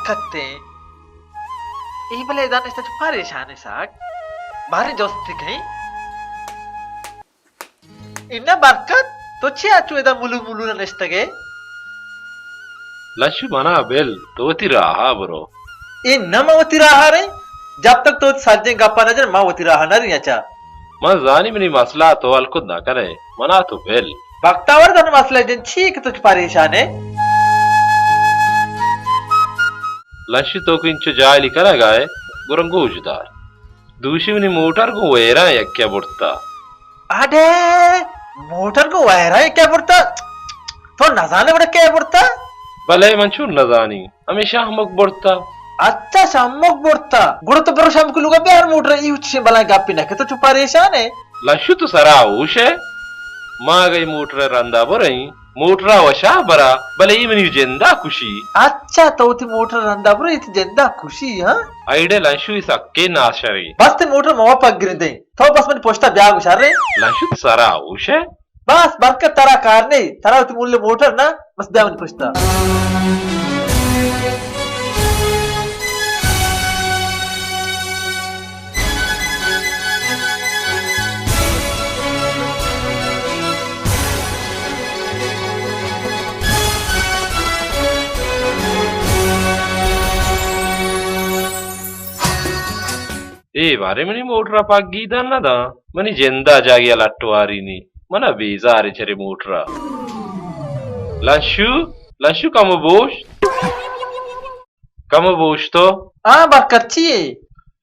barkatte. Ibale dan esta parishan sak. Bari josti kai. Inna barkat to chia chu eda mulu mulu na nestage. लशु मना bell तो रहा bro Inna mawati raha re. जब तक तो साजे गप्पा नजर मावती राहा नरी अच्छा. मन जानी मनी मसला तो अल खुद ना करे मना तो बेल बक्तावर दन मसला जन ठीक तुझ परेशान है. लशु तो किंचु जायली करा गाए गुरंगो उजदार दूसरी मनी मोटर को वेरा या क्या बुड़ता अरे मोटर को वायरा है क्या बुड़ता तो न जाने बड़ा क्या बुड़ता भले मंचूर न जानी हमेशा हमक बुड़ता अच्छा शामक बुड़ता गुड़ तो बरो शाम को लुगा प्यार मोटर ये उच्च बला गापी ना के तो चुप परेशान है. लशु तो सरा उश है माँ गई मोटर रंदा बरई मोटरा वशा बरा भले ही मनी जिंदा खुशी अच्छा तो ती मोटर रंदा बरो इतनी जिंदा खुशी हाँ आइडे लशु इस अक्के नाशरी बस ते मोटर मवा पग गिर दे तो बस मैंने पोस्टा ब्याह गुजार रहे लशु तो सरा उश है बस बरकत तारा कार नहीं तारा उती मूल्य मोटर ना बस ब्याह मैंने पोस्टा ए बारे मनी मोटरा पागी दाना दा मनी जिंदा जागी अलट्टवारी नी मना बेजारे चरे मोटरा लशु कम बोश तो हाँ बरकत चाहिए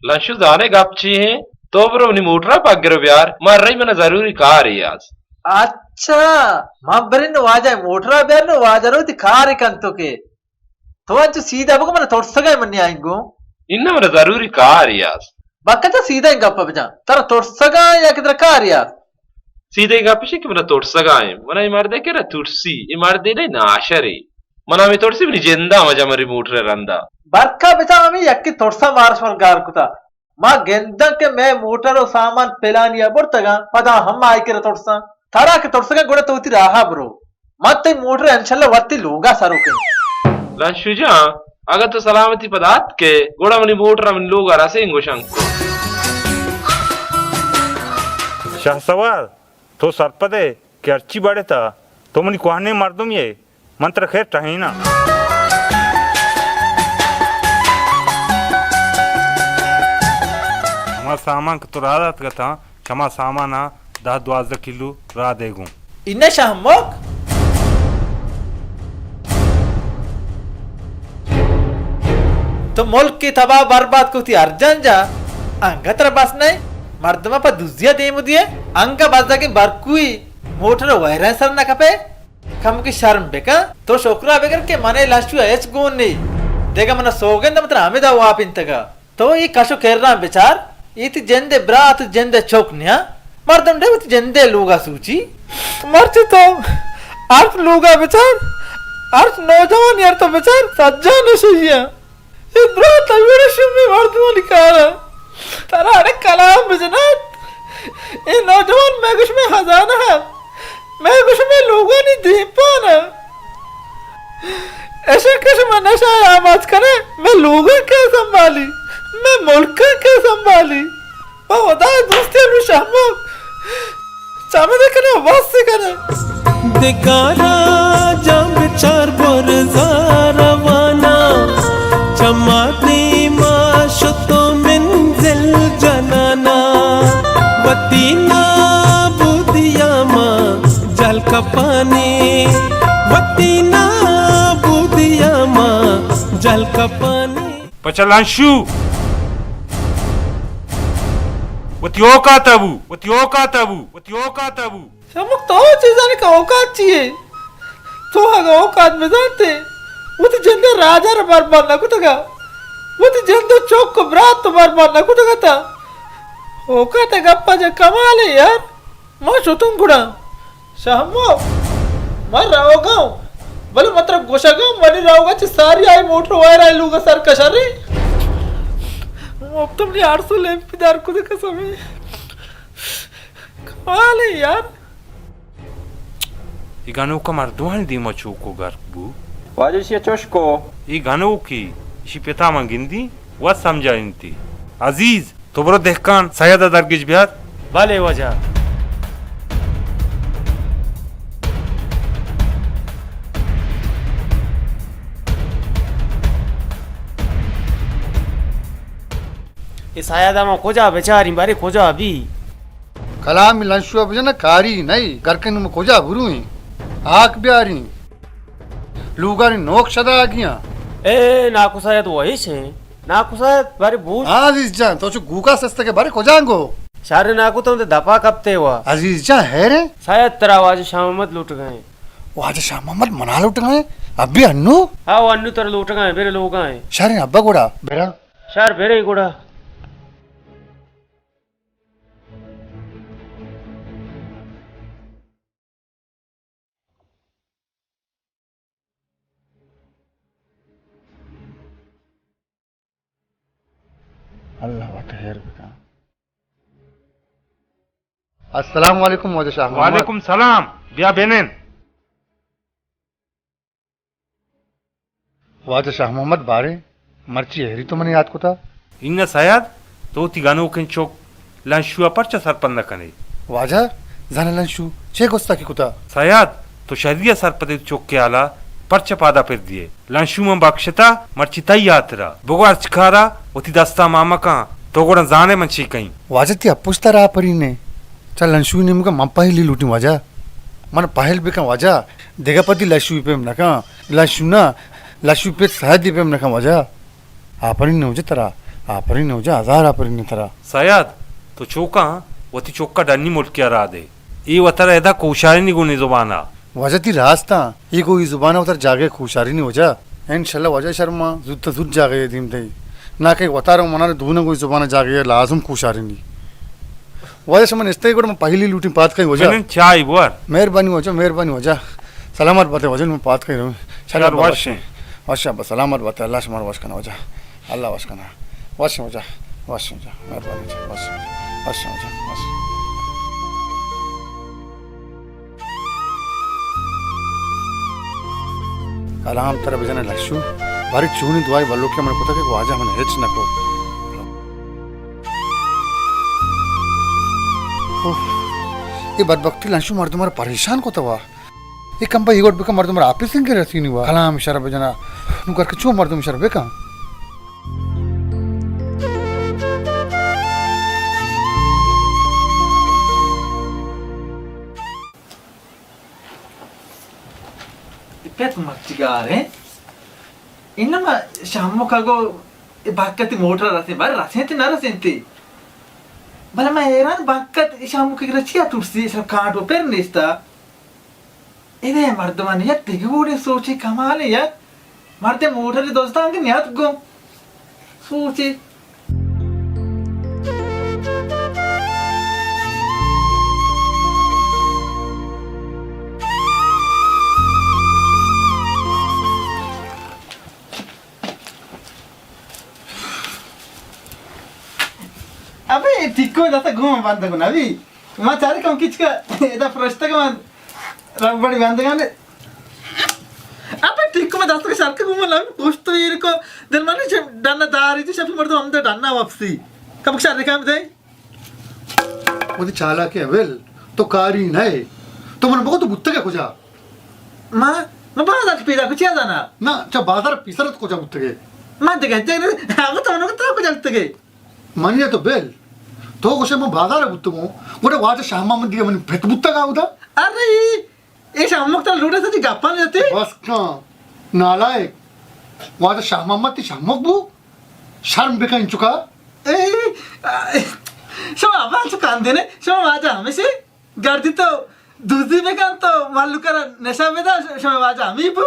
लशु दाने गपची हैं तो ब्रो मनी मोटरा पागिरो यार मर रही मना जरूरी कार है आज अच्छा मां बरिन वाजा मोटरा बेर नो वाजा रो ती कार कंतो के तो आज सीधा बको मना तोड़ सगा मन्नी आएंगो इन्ना मना जरूरी कार है आज बक्का सीधा गप्पा बजा तारा तोड़ सगा या किधर कार या सीधे गपशी कि मना तोड़ सगा है मना इमार दे के रा तुर्सी इमार दे ने नाशरी मना में तोड़ सी मनी जिंदा मजा मरी मोटर रंदा बरका बचा हमें यक्की तोड़सा मार्स पर गार कुता मां गेंदा के मैं मोटर और सामान पेलानिया बुरतगा पदा हम आए के तोड़सा तारा के तोड़सगा गुड़ा तो उती रहा ब्रो मत ते मोटर इंशाल्लाह वत्ती लोगा सारो के लशु जा अगर तो सलामती पदार्थ के गोड़ा मनी मोटर मन लोग रासेंगो शंको शाहसवार तो सरपदे के अर्ची बड़े था तो मनी कोहने मार दूं ये मंत्र खैर टही ना हमारा सामान तो रात का था क्षमा सामान 10-12 किलो रा देगू इन्ने शाहमक तो मुल्क की तबाह बर्बाद को थी अर्जन जा अंगा तेरा बस नहीं मर्दमा पर दुजिया दे मुदिए अंगा बस के बरकुई मोटर वायरस सर ना कपे कम की शर्म बेका तो शोकरा बेकर के मने लास्टू एच गोन नहीं देगा मना सोगंद मतलब हमें दा वाप इंतगा तो ये कशो केरना बेचार ये ती जेंदे ब्रात जेंदे चौकनिया मर्दम डे वो जेंदे लोगा सूची मर्ची तो अर्थ लोगा बेचार अर्थ नौजवान यार तो बेचार सज्जा नशिया ये ब्रात अवेरे शुमे मर्दमा निकाला तारा अरे कलाम बिजनत ये नौजवान मैं कुछ में खजाना है मैं कुछ में लोगों ने दीपाना ऐसे कैसे मैं नशा आवाज करे मैं लोगों के संभाली मैं मुल्क के संभाली वो होता है दोस्ती नु शामक सामने देखने आवाज से करे दिकारा जब चार बोर ज़ारवाना चमाती माशतो मंजिल जनाना वतीना बुदियामा जल का पानी वतीना बुदियामा जल का पानी पचलांशु वत्योका तबू शामक तो चीज़ाने का औकात चाहिए तो हगा औकात में जानते वो तो जंदे राजा रे बर्बाद ना कुतगा वो तो जंदे चौक को ब्रात तो बर्बाद ना कुतगा था औकात है गप्पा जे कमाल है यार मां शोतुम गुड़ा शामो मर रहोगा भले मतलब गोशागा मनी रहोगा ची सारी आई मोटर वायर आई लूगा सर कशरी अब तुमने 800 लेम्पिदार को देखा समय कमाल है यार Iganuka marduan di machuko garbu. Wadisia Choshko. Iganuki शी पेता मंगिंदी व समझाइंती अजीज तो बरो देहकान सयादा दरगिज बिहार भले वजह इस आयादा में खोजा बेचारी बारे खोजा अभी कलाम लंशु अब ना कारी नहीं करकन में खोजा बुरुई आक ब्यारी लूगारी नोक सदा आ गया ए नाकुसायत वही छे नाकुसायत बारे बूझ अजीज जान तो जो गूका सस्ते के बारे खोजांगो सारे नाकु तुम दफा कपते हुआ अजीज जान है रे शायद तेरा आवाज शाम मत लूट गए वो आज शाम मोहम्मद मना लुट गए अभी अन्नू हाँ वो अन्नू तेरा लूट गए मेरे लोग आए शारे अब्बा गोड़ा बेरा शार बेरे ही गुड़ा अल्लाह खैर बेटा अस्सलाम वालेकुम मौजा शाह मोहम्मद वालेकुम सलाम बिया बेनेन वाजा शाह मोहम्मद बारे मर्ची हेरी तो मैंने याद को था इन सयाद तो तिगानो के चोक लंशुआ परचा सरपंद कने वाजा जाने लंशु छे गोस्ता की कुता सयाद तो शहरिया सरपदे चोक के आला परचा पादा पर दिए लंशु में बख्शता मर्चिता यात्रा बोगार चिखारा उती दस्ता मामा का तो गोड़ा जाने मंची कहीं वाजा ती अपुस्ता रहा परी ने चल लंशु ने मुका मप्पाहिली लूटी वाजा मन पहल बेका वाजा देगापति लंशु पे नका लंशु ना लंशु पे सहदी पे नका वाजा आपरी ने उजे तरा आपरी ने उजे हजार आपरी ने तरा सयाद तो चौका वती चौका डन्नी मुटकिया रा दे ये वतरा एदा कोशारी नी गुनी जुबाना वाजा ती रास्ता ये कोई जुबाना उतर जागे खुशारी नहीं वजा इंशाल्लाह वजा शर्मा जुत जुत जागे दिन दे ना कहीं वतारो मना दूना कोई जुबाना जागे लाजुम खुशारी नहीं वजह से मन इस्ते को पहली लूटी बात कहीं वजह मैंने चाय बुआर मेहरबानी वजह सलामत बात वजह में बात कहीं रहूँ यार वर्ष वर्षा बस सलामत बात अल्लाह से मार वश करना वजह अल्लाह वश करना वश वजह मेहरबानी वश वजह वश कलाम तरह बजाने लक्ष्य भारी चूनी दुआई बल्लो के मन पता के वाजा मन हेच नको ये बदबख्ती लंशु मर्द तुम्हारा परेशान को तवा ये कंपा ये गोट बेका मर्द तुम्हारा आपस के रहती नहीं हुआ कलाम इशारा बजना नु करके चू मर्द इशारा बेका Pet magtigare. Inama shammo kago bakkati motor rase bar rasenti na rasenti. Bala ma eran bakkat shammo ke gracia tursi sab kaat per nesta. Ine mardumani yak tegode sochi kamale yak marde motor le dosta ange nyat go sochi अबे ठीक को जाता घूम बांध को ना भी मैं चाह रही हूँ किसका इधर प्रश्न का मैं रबड़ी बांध गाने अबे ठीक को मैं जाता के साथ के घूम ना कुछ तो ये को दिल माने जब डरना दारी थी सब मर्द हम तो डरना वापसी कब के साथ देखा हम थे वो तो चाला के अवेल तो कारी नहीं तो मन बहुत बुत्ते का कुछ माँ मैं बाजार के पीड़ा कुछ याद आना ना जब बाजार पिसरत को जब बुत्ते के माँ देखा जाए आगे तो उन्होंने तो कुछ लगते के मानिए तो बेल तो कुछ मैं बाजार बुत्ते मो वो वाजा शामा मन दिया मन भेट बुत्ता का उदा अरे ये शाम तो लूटे से जी गप्पा नहीं जाते बस का नालायक वाजा शामा मत शामक बु शर्म बेका इन चुका शो आवाज तो कान देने शो वाजा हमें से गर्दी तो दूसरी में कान तो मालू कर नशा में था शो वाजा हमें बु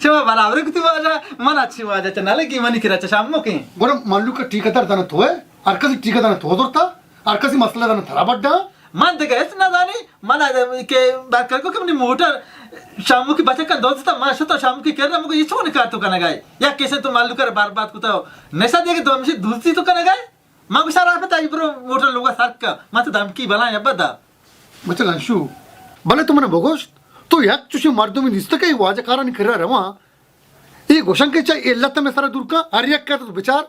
शो बराबर कुछ वाजा मन अच्छी वाजा चना लगी मनी किरा शाम के गोर मालू का ठिकादार दाना तो है अरकसी ठिकादार तो दोरता अरकसी मसला दाना थरा बड्डा मन देगा इतना दानी मन के बात कर को कि मोटर शामू की बच्चे का दोस्त था मैं तो शामू की कह रहा मुझे ये छोड़ कर तो करना गए या कैसे तुम मालूम कर बार बात को तो नशा दे के तो हमसे दूसरी तो करना गए मां को सारा पता है ब्रो मोटर लोग साथ का मैं तो धमकी बना या बदा बच्चे लंशु भले तुमने भगोश तो याक चुशी मर्दों में निस्त के वाजा कारण कर रहा ಈ ಗೋಶಂಕೆच्या ಎಲ್ಲತ್ತ में सारा दूर का अर्यक का तो विचार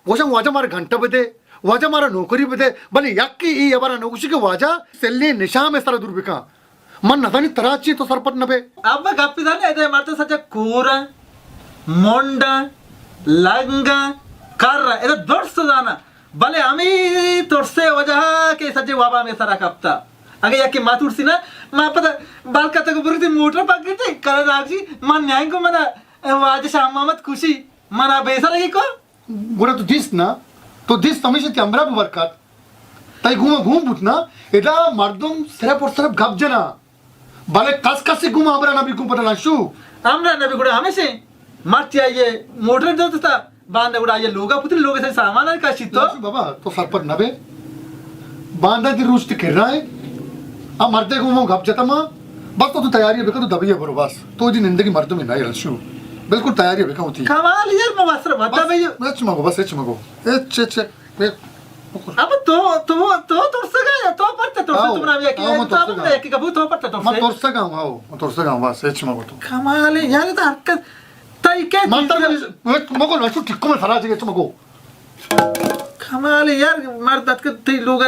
गोशंग वाजा मारा घंटा बदे वाजा मारा नौकरी बदे भले यक्की ई यबारा नौकरी के वाजा सेल्ले निशा में सारा दूर बिका मन नदानी तराची तो सरपट नबे ಅಬ್ಬ ಗಪ್ಪಿದಾನೆ ಇದೆ ಮಾಡ್ತಾ ಸಜ್ಜ ಕೂರ ಮೊಂಡ ಲಂಗ ಕರ್ರ ಇದು ದೊಡ್ಸದಾನ भले आम्ही तोडसे वजह के सज्जे वाबा में सारा कापता अगे याके मातुडसी ना मापदा बालका तक बुरती मोटर पाकिते कर राजी मन न्याय को मना वाजे शामामत खुशी मना बेसा लगी को गुरा तो दिस तमेशे ते अमरा बरकत ताई घूम बुतना एदा मर्दम सरप और सरप गप जना भले कस से घूम अमरा नबी को पता लाशु आमरा नबी गुड़ा हमेशे मारती आये मोटर जोता बांधे गुड़ा ये लोगा पुत्री लोगे से सामान का शितो लाशु बाबा तो सरपट नबे बांधा दी रूस्ट कर रहा है आ मरते घूमो गप जता मां बस तो तैयारी है बेका तो दबिए बरो बस तो जी जिंदगी मर्द में नहीं लाशु बिल्कुल तैयारी है बेका होती कमाल यार मवासर बता भाई एच मगो बस एच मगो एच अब तो तोड़से गया तो पड़ता तो आओ, तुमने अभी आओ, मैं तोड़से गया। कि कबू तो पड़ता तो मैं तोरसा गाँव आओ मैं तोरसा गाँव बस एच मगो तो कमाल है यार तो हरकत तई के मानता मैं मगो लाशु टिक्को में फरा जगह एच मगो कमाल है यार मर्द के ते लोग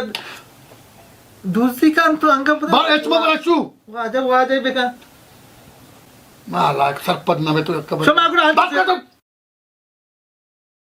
दूसरी कान तो अंग बा एच मगो लाशु वाजा बेका माला सरपट नबे तो क्षमा करो बात कर तो